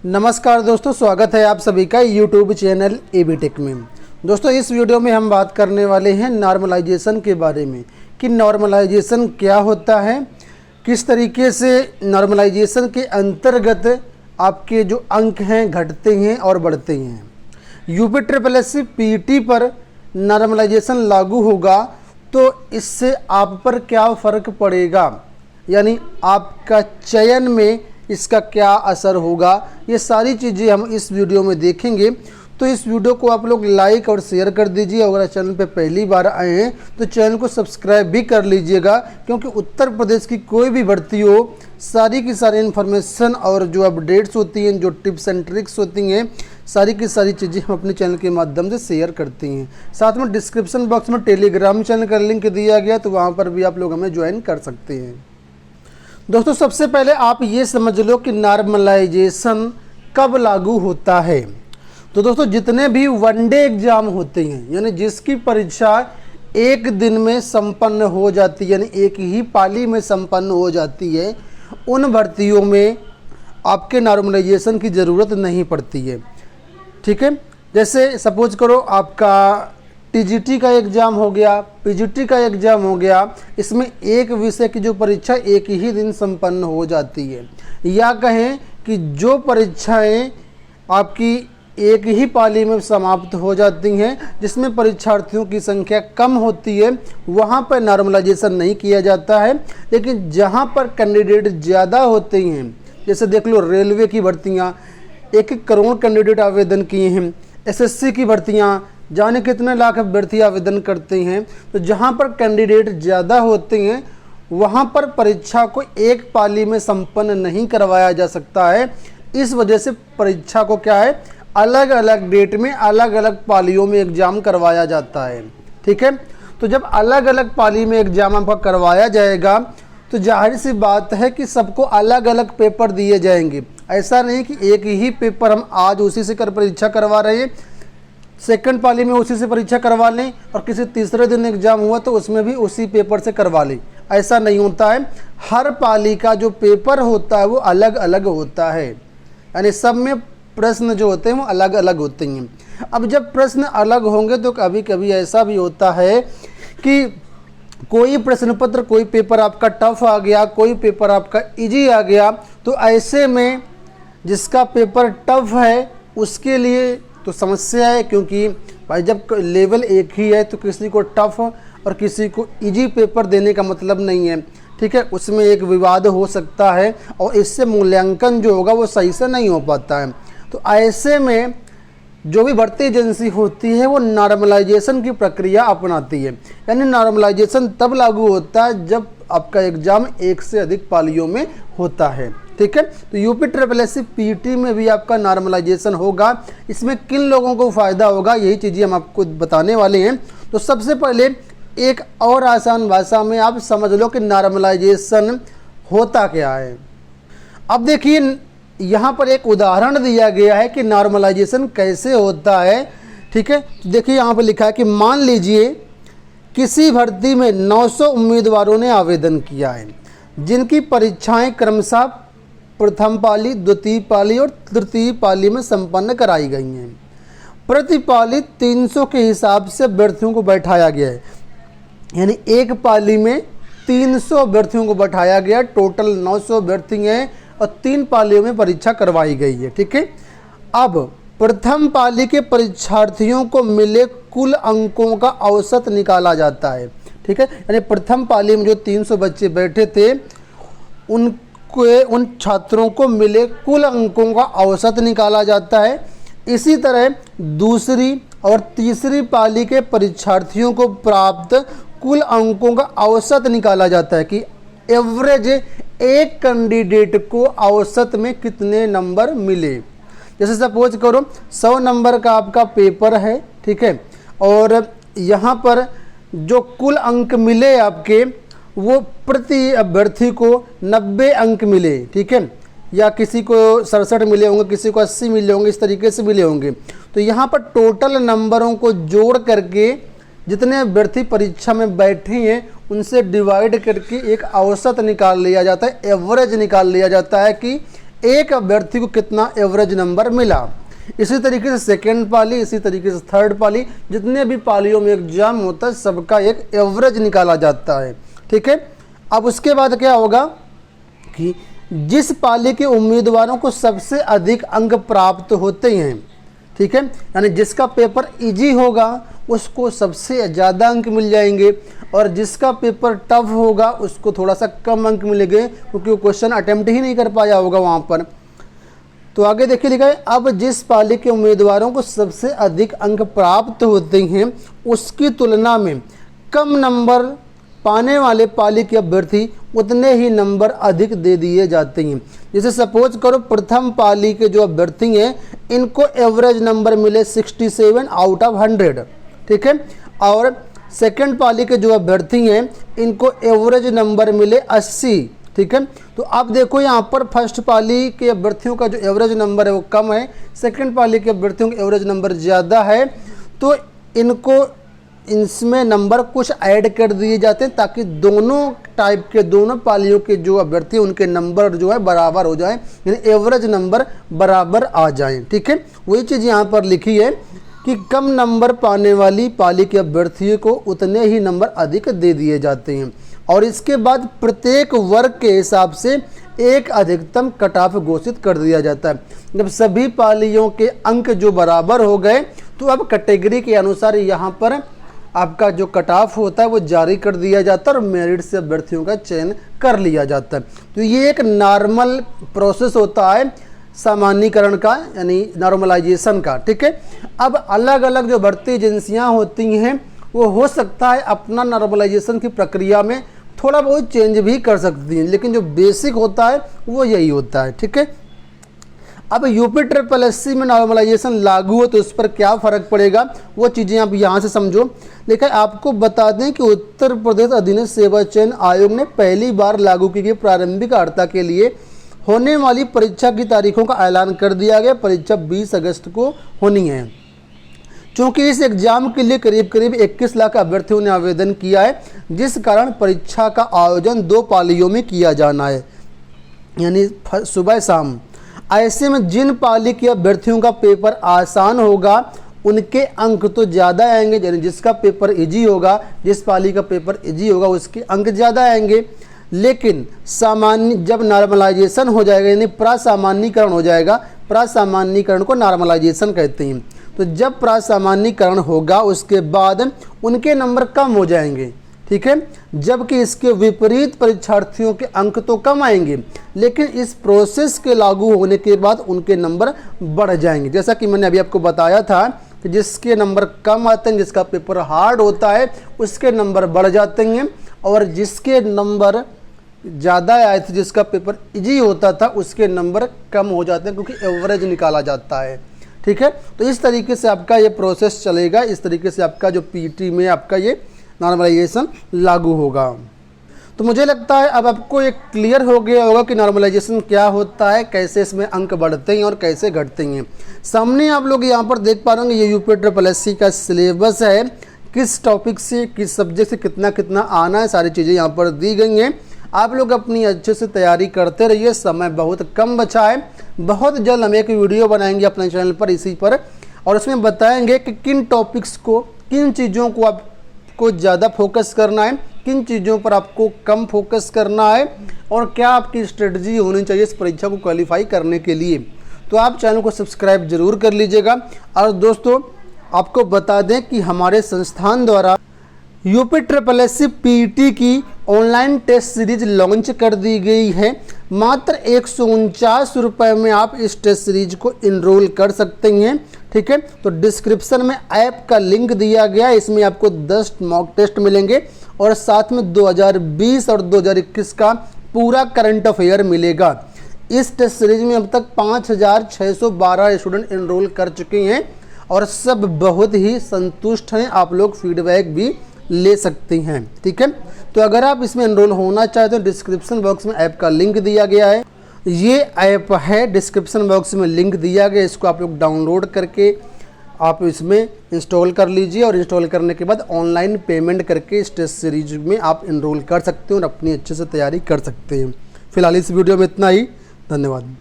नमस्कार दोस्तों, स्वागत है आप सभी का यूट्यूब चैनल एबी टेक में। दोस्तों, इस वीडियो में हम बात करने वाले हैं नॉर्मलाइजेशन के बारे में कि नॉर्मलाइजेशन क्या होता है, किस तरीके से नॉर्मलाइजेशन के अंतर्गत आपके जो अंक हैं घटते हैं और बढ़ते हैं। यूपी पीटी पर नॉर्मलाइजेशन लागू होगा तो इससे आप पर क्या फ़र्क पड़ेगा, यानी आपका चयन में इसका क्या असर होगा, ये सारी चीज़ें हम इस वीडियो में देखेंगे। तो इस वीडियो को आप लोग लाइक और शेयर कर दीजिए। अगर चैनल पे पहली बार आए हैं तो चैनल को सब्सक्राइब भी कर लीजिएगा, क्योंकि उत्तर प्रदेश की कोई भी भर्ती हो, सारी की सारी इन्फॉर्मेशन और जो अपडेट्स होती हैं, जो टिप्स एंड ट्रिक्स होती हैं, सारी की सारी चीज़ें हम अपने चैनल के माध्यम से शेयर करते हैं। साथ में डिस्क्रिप्शन बॉक्स में टेलीग्राम चैनल का लिंक दिया गया, तो वहाँ पर भी आप लोग हमें ज्वाइन कर सकते हैं। दोस्तों, सबसे पहले आप ये समझ लो कि नॉर्मलाइजेशन कब लागू होता है। तो दोस्तों, जितने भी वनडे एग्ज़ाम होते हैं, यानी जिसकी परीक्षा एक दिन में संपन्न हो जाती है, यानी एक ही पाली में संपन्न हो जाती है, उन भर्तियों में आपके नॉर्मलाइजेशन की ज़रूरत नहीं पड़ती है। ठीक है, जैसे सपोज करो आपका टीजीटी का एग्ज़ाम हो गया, पीजीटी का एग्ज़ाम हो गया, इसमें एक विषय की जो परीक्षा एक ही दिन संपन्न हो जाती है, या कहें कि जो परीक्षाएं आपकी एक ही पाली में समाप्त हो जाती हैं, जिसमें परीक्षार्थियों की संख्या कम होती है, वहाँ पर नॉर्मलाइजेशन नहीं किया जाता है। लेकिन जहाँ पर कैंडिडेट ज़्यादा होते हैं, जैसे देख लो रेलवे की भर्तियाँ 1 करोड़ कैंडिडेट आवेदन किए हैं, एसएससी की भर्तियाँ जाने कितने लाख अभ्यर्थी आवेदन करते हैं, तो जहां पर कैंडिडेट ज़्यादा होते हैं वहां पर परीक्षा को एक पाली में संपन्न नहीं करवाया जा सकता है। इस वजह से परीक्षा को क्या है, अलग अलग डेट में अलग अलग पालियों में एग्ज़ाम करवाया जाता है। ठीक है, तो जब अलग अलग पाली में एग्ज़ाम आपका करवाया जाएगा तो जाहिर सी बात है कि सबको अलग अलग पेपर दिए जाएंगे। ऐसा नहीं कि एक ही पेपर हम आज उसी से परीक्षा करवा रहे हैं, सेकंड पाली में उसी से परीक्षा करवा लें, और किसी तीसरे दिन एग्ज़ाम हुआ तो उसमें भी उसी पेपर से करवा लें। ऐसा नहीं होता है। हर पाली का जो पेपर होता है वो अलग अलग होता है, यानी सब में प्रश्न जो होते हैं वो अलग अलग होते हैं। अब जब प्रश्न अलग होंगे तो कभी कभी ऐसा भी होता है कि कोई प्रश्न पत्र, कोई पेपर आपका टफ आ गया, कोई पेपर आपका इजी आ गया, तो ऐसे में जिसका पेपर टफ है उसके लिए तो समस्या है, क्योंकि भाई जब लेवल एक ही है तो किसी को टफ और किसी को इजी पेपर देने का मतलब नहीं है। ठीक है, उसमें एक विवाद हो सकता है और इससे मूल्यांकन जो होगा वो सही से नहीं हो पाता है। तो ऐसे में जो भी भर्ती एजेंसी होती है वो नॉर्मलाइजेशन की प्रक्रिया अपनाती है, यानी नॉर्मलाइजेशन तब लागू होता है जब आपका एग्ज़ाम एक से अधिक पालियों में होता है। ठीक है, तो यूपी पीटी में भी आपका नॉर्मलाइजेशन होगा। इसमें किन लोगों को फ़ायदा होगा, यही चीज़ें हम आपको बताने वाले हैं। तो सबसे पहले एक और आसान भाषा में आप समझ लो कि नॉर्मलाइजेशन होता क्या है। अब देखिए, यहाँ पर एक उदाहरण दिया गया है कि नॉर्मलाइजेशन कैसे होता है। ठीक है, देखिए यहाँ पर लिखा है कि मान लीजिए किसी भर्ती में 900 उम्मीदवारों ने आवेदन किया है, जिनकी परीक्षाएं क्रमशः प्रथम पाली, द्वितीय पाली और तृतीय पाली में संपन्न कराई गई हैं। प्रति पाली 300 के हिसाब से अभ्यर्थियों को बैठाया गया है, यानी एक पाली में 300 अभ्यर्थियों को बैठाया गया। टोटल 900 अभ्यर्थी हैं और 3 पालियों में परीक्षा करवाई गई है। ठीक है, अब प्रथम पाली के परीक्षार्थियों को मिले कुल अंकों का औसत निकाला जाता है। ठीक है, यानी प्रथम पाली में जो 300 बच्चे बैठे थे उन छात्रों को मिले कुल अंकों का औसत निकाला जाता है। इसी तरह दूसरी और तीसरी पाली के परीक्षार्थियों को प्राप्त कुल अंकों का औसत निकाला जाता है कि एवरेज एक कैंडिडेट को औसत में कितने नंबर मिले। जैसे सपोज करो 100 नंबर का आपका पेपर है, ठीक है, और यहाँ पर जो कुल अंक मिले आपके, वो प्रति अभ्यर्थी को 90 अंक मिले। ठीक है, या किसी को 67 मिले होंगे, किसी को 80 मिले होंगे, इस तरीके से मिले होंगे। तो यहाँ पर टोटल नंबरों को जोड़ करके जितने अभ्यर्थी परीक्षा में बैठे हैं उनसे डिवाइड करके एक औसत निकाल लिया जाता है, एवरेज निकाल लिया जाता है कि एक अभ्यर्थी को कितना एवरेज नंबर मिला। इसी तरीके से सेकेंड पाली, इसी तरीके से थर्ड पाली, जितने भी पालियों में एग्जाम होता है सबका एक एवरेज निकाला जाता है। ठीक है, अब उसके बाद क्या होगा कि जिस पाली के उम्मीदवारों को सबसे अधिक अंक प्राप्त होते हैं, ठीक है, यानी जिसका पेपर इजी होगा उसको सबसे ज़्यादा अंक मिल जाएंगे, और जिसका पेपर टफ होगा उसको थोड़ा सा कम अंक मिलेंगे क्योंकि वो क्वेश्चन अटेम्प्ट ही नहीं कर पाया होगा वहाँ पर। तो आगे देखिए लिखा है, अब जिस पाली के उम्मीदवारों को सबसे अधिक अंक प्राप्त होते हैं उसकी तुलना में कम नंबर पाने वाले पाली के अभ्यर्थी उतने ही नंबर अधिक दे दिए जाते हैं। जैसे सपोज करो प्रथम पाली के जो अभ्यर्थी हैं इनको एवरेज नंबर मिले 67 आउट ऑफ 100, ठीक है, और सेकंड पाली के जो अभ्यर्थी हैं इनको एवरेज नंबर मिले 80, ठीक है। तो आप देखो यहाँ पर फर्स्ट पाली के अभ्यर्थियों का जो एवरेज नंबर है वो कम है, सेकंड पाली के अभ्यर्थियों का एवरेज नंबर ज़्यादा है, तो इनको इसमें नंबर कुछ ऐड कर दिए जाते हैं ताकि दोनों टाइप के, दोनों पालियों के जो अभ्यर्थी उनके नंबर जो है बराबर हो जाए, यानी एवरेज नंबर बराबर आ जाए। ठीक है, वही चीज़ यहाँ पर लिखी है कि कम नंबर पाने वाली पाली के अभ्यर्थियों को उतने ही नंबर अधिक दे दिए जाते हैं, और इसके बाद प्रत्येक वर्ग के हिसाब से एक अधिकतम कट ऑफ घोषित कर दिया जाता है। जब सभी पालियों के अंक जो बराबर हो गए तो अब कैटेगरी के अनुसार यहाँ पर आपका जो कट ऑफ होता है वो जारी कर दिया जाता है और मेरिट से अभ्यर्थियों का चयन कर लिया जाता है। तो ये एक नॉर्मल प्रोसेस होता है सामान्यीकरण का, यानी नॉर्मलाइजेशन का। ठीक है, अब अलग अलग जो भर्ती एजेंसियां होती हैं वो हो सकता है अपना नॉर्मलाइजेशन की प्रक्रिया में थोड़ा बहुत चेंज भी कर सकती हैं, लेकिन जो बेसिक होता है वो यही होता है। ठीक है, अब UPSSC में नॉर्मलाइजेशन लागू हो तो उस पर क्या फ़र्क पड़ेगा वो चीज़ें आप यहाँ से समझो। लेकिन आपको बता दें कि उत्तर प्रदेश अधीनस्थ सेवा चयन आयोग ने पहली बार लागू की गई प्रारंभिक अर्हता के लिए होने वाली परीक्षा की तारीखों का ऐलान कर दिया गया। परीक्षा 20 अगस्त को होनी है। चूँकि इस एग्ज़ाम के लिए करीब करीब 21 लाख अभ्यर्थियों ने आवेदन किया है, जिस कारण परीक्षा का आयोजन 2 पालियों में किया जाना है, यानी सुबह शाम। ऐसे में जिन पाली के अभ्यर्थियों का पेपर आसान होगा उनके अंक तो ज़्यादा आएंगे, यानी जिसका पेपर इजी होगा, जिस पाली का पेपर इजी होगा उसके अंक ज़्यादा आएंगे। लेकिन सामान्य जब नॉर्मलाइजेशन हो जाएगा, यानी प्रसामान्यीकरण हो जाएगा, प्रसामान्यीकरण को नॉर्मलाइजेशन कहते हैं, तो जब प्रसामान्यीकरण होगा उसके बाद उनके नंबर कम हो जाएंगे। ठीक है, जबकि इसके विपरीत परीक्षार्थियों के अंक तो कम आएंगे, लेकिन इस प्रोसेस के लागू होने के बाद उनके नंबर बढ़ जाएंगे। जैसा कि मैंने अभी आपको बताया था कि जिसके नंबर कम आते हैं, जिसका पेपर हार्ड होता है उसके नंबर बढ़ जाते हैं, और जिसके नंबर ज़्यादा आए थे, जिसका पेपर इजी होता था, उसके नंबर कम हो जाते हैं क्योंकि एवरेज निकाला जाता है। ठीक है, तो इस तरीके से आपका ये प्रोसेस चलेगा, इस तरीके से आपका जो PET में आपका ये नॉर्मलाइजेशन लागू होगा। तो मुझे लगता है अब आपको एक क्लियर हो गया होगा कि नॉर्मलाइजेशन क्या होता है, कैसे इसमें अंक बढ़ते हैं और कैसे घटते हैं। सामने आप लोग यहाँ पर देख पा रहे होंगे ये UPSSC का सिलेबस है, किस टॉपिक से किस सब्जेक्ट से कितना कितना आना है, सारी चीज़ें यहाँ पर दी गई हैं। आप लोग अपनी अच्छे से तैयारी करते रहिए, समय बहुत कम बचा है। बहुत जल्द हम एक वीडियो बनाएंगे अपने चैनल पर इसी पर, और उसमें बताएंगे कि किन टॉपिक्स को, किन चीज़ों को आपको ज़्यादा फोकस करना है, किन चीज़ों पर आपको कम फोकस करना है, और क्या आपकी स्ट्रेटजी होनी चाहिए इस परीक्षा को क्वालिफाई करने के लिए। तो आप चैनल को सब्सक्राइब जरूर कर लीजिएगा। और दोस्तों आपको बता दें कि हमारे संस्थान द्वारा UPSSC PET की ऑनलाइन टेस्ट सीरीज लॉन्च कर दी गई है। मात्र 149 रुपये में आप इस टेस्ट सीरीज को इनरोल कर सकते हैं। ठीक है, तो डिस्क्रिप्शन में ऐप का लिंक दिया गया है, इसमें आपको 10 मॉक टेस्ट मिलेंगे और साथ में 2020 और 2021 का पूरा करंट अफेयर मिलेगा। इस टेस्ट सीरीज में अब तक 5612 स्टूडेंट इनरोल कर चुके हैं और सब बहुत ही संतुष्ट हैं। आप लोग फीडबैक भी ले सकते हैं। ठीक है, तो अगर आप इसमें एनरोल होना चाहते हो डिस्क्रिप्शन बॉक्स में ऐप का लिंक दिया गया है। ये ऐप है, डिस्क्रिप्शन बॉक्स में लिंक दिया गया, इसको आप लोग डाउनलोड करके आप इसमें इंस्टॉल कर लीजिए, और इंस्टॉल करने के बाद ऑनलाइन पेमेंट करके इस टेस्ट सीरीज में आप इनरोल कर सकते हो और अपनी अच्छे से तैयारी कर सकते हैं। फिलहाल इस वीडियो में इतना ही, धन्यवाद।